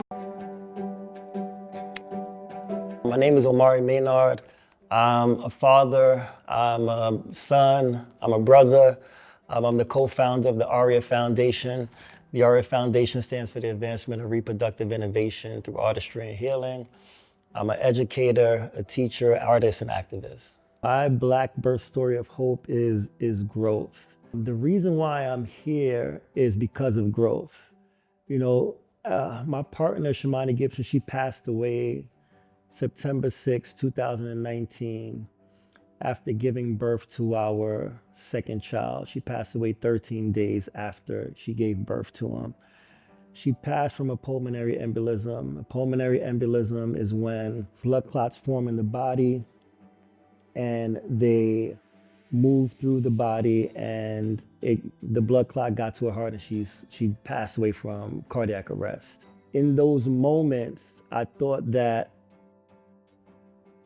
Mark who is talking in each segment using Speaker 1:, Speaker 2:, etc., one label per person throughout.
Speaker 1: My name is Omari Maynard. I'm a father, I'm a son, I'm a brother. I'm the co-founder of the ARIAH Foundation. The ARIAH Foundation stands for the Advancement of Reproductive Innovation through Artistry and Healing. I'm an educator, a teacher, artist, and activist. My Black birth story of hope is growth. The reason why I'm here is because of growth. My partner, Shamani Gibson, she passed away September 6, 2019, after giving birth to our second child. She passed away 13 days after she gave birth to him. She passed from a pulmonary embolism. A pulmonary embolism is when blood clots form in the body and they move through the body, and the blood clot got to her heart, and she passed away from cardiac arrest. In those moments, I thought that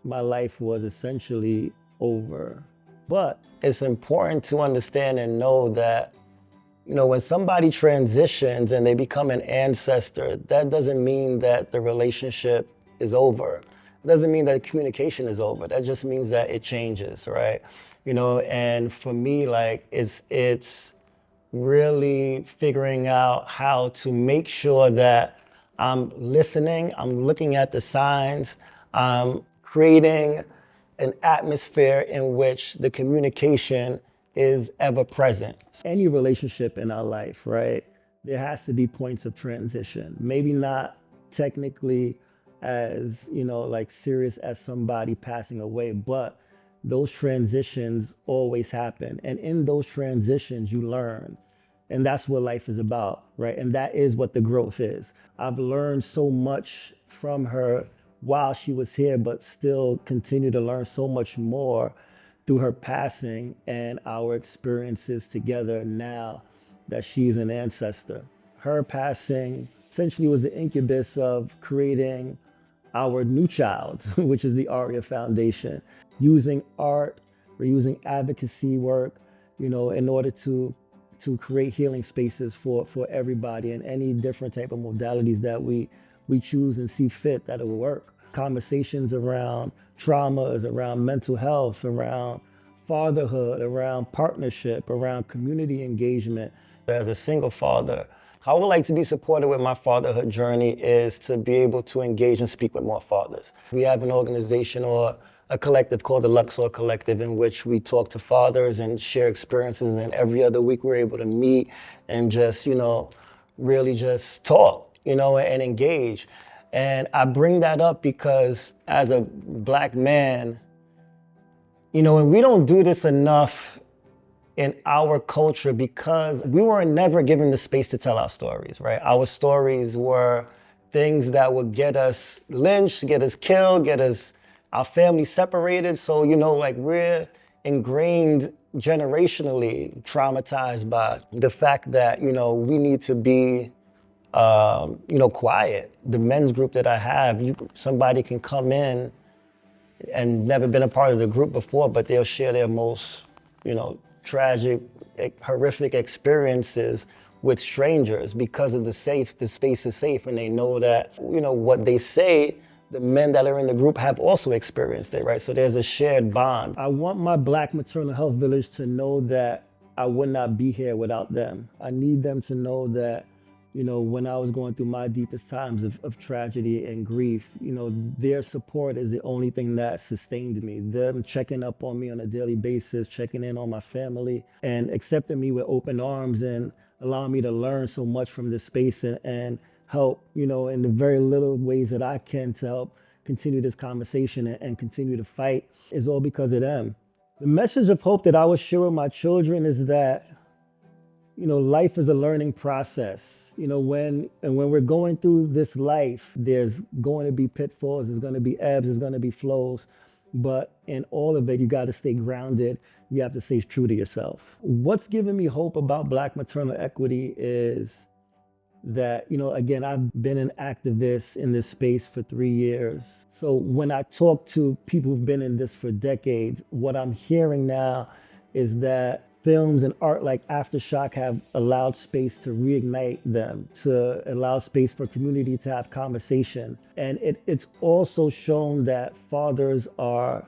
Speaker 1: my life was essentially over. But it's important to understand and know that, when somebody transitions and they become an ancestor, that doesn't mean that the relationship is over. It doesn't mean that communication is over. That just means that it changes, right? And for me, like, it's really figuring out how to make sure that I'm listening, I'm looking at the signs, I'm creating an atmosphere in which the communication is ever present. Any relationship in our life, right? There has to be points of transition. Maybe not technically as, like serious as somebody passing away, but those transitions always happen. And in those transitions, you learn. And that's what life is about, right? And that is what the growth is. I've learned so much from her while she was here, but still continue to learn so much more through her passing and our experiences together now that she's an ancestor. Her passing essentially was the incubus of creating our new child, which is the ARIAH Foundation. Using art, we're using advocacy work, in order to create healing spaces for everybody, and any different type of modalities that we choose and see fit that it will work. Conversations around traumas, around mental health, around fatherhood, around partnership, around community engagement. As a single father, how I would like to be supported with my fatherhood journey is to be able to engage and speak with more fathers. We have an organization or a collective called the Luxor Collective, in which we talk to fathers and share experiences, and every other week we're able to meet and just, really just talk, and engage. And I bring that up because as a Black man, and we don't do this enough in our culture because we were never given the space to tell our stories, right? Our stories were things that would get us lynched, get us killed, get us, our family separated. So, we're ingrained generationally, traumatized by the fact that, we need to be quiet. The men's group that I have, somebody can come in and never been a part of the group before, but they'll share their most, tragic, horrific experiences with strangers because of the space is safe, and they know that, what they say, the men that are in the group have also experienced it, right? So there's a shared bond. I want my Black Maternal Health Village to know that I would not be here without them. I need them to know that, when I was going through my deepest times of tragedy and grief, their support is the only thing that sustained me. Them checking up on me on a daily basis, checking in on my family, and accepting me with open arms and allowing me to learn so much from this space and help, in the very little ways that I can to help continue this conversation and continue to fight is all because of them. The message of hope that I would share with my children is that, life is a learning process. When we're going through this life, there's going to be pitfalls, there's going to be ebbs, there's going to be flows. But in all of it, you got to stay grounded. You have to stay true to yourself. What's given me hope about Black maternal equity is that, again, I've been an activist in this space for 3 years. So when I talk to people who've been in this for decades, what I'm hearing now is that films and art like Aftershock have allowed space to reignite them, to allow space for community to have conversation. And it's also shown that fathers are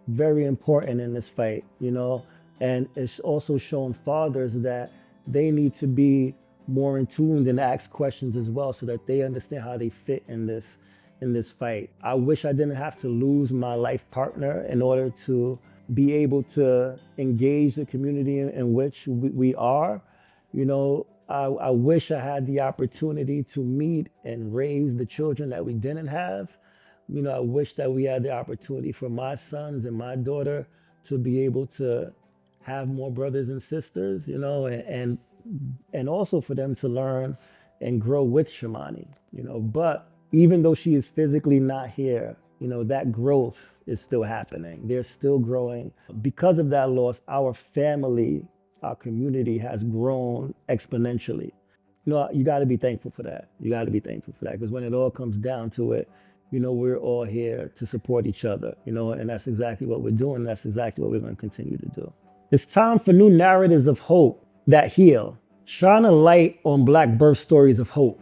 Speaker 1: very important in this fight, you know, and it's also shown fathers that they need to be more in tune and ask questions as well so that they understand how they fit in this fight. I wish I didn't have to lose my life partner in order to be able to engage the community in which we are. You know, I wish I had the opportunity to meet and raise the children that we didn't have. You know, I wish that we had the opportunity for my sons and my daughter to be able to have more brothers and sisters, you know, and also for them to learn and grow with Shamani, you know. But even though she is physically not here, you know, that growth is still happening. They're still growing. Because of that loss, our family, our community has grown exponentially. You know, you got to be thankful for that. You got to be thankful for that, because when it all comes down to it, you know, we're all here to support each other, you know, and that's exactly what we're doing. That's exactly what we're going to continue to do. It's time for new narratives of hope that heal. Shine a light on Black birth stories of hope.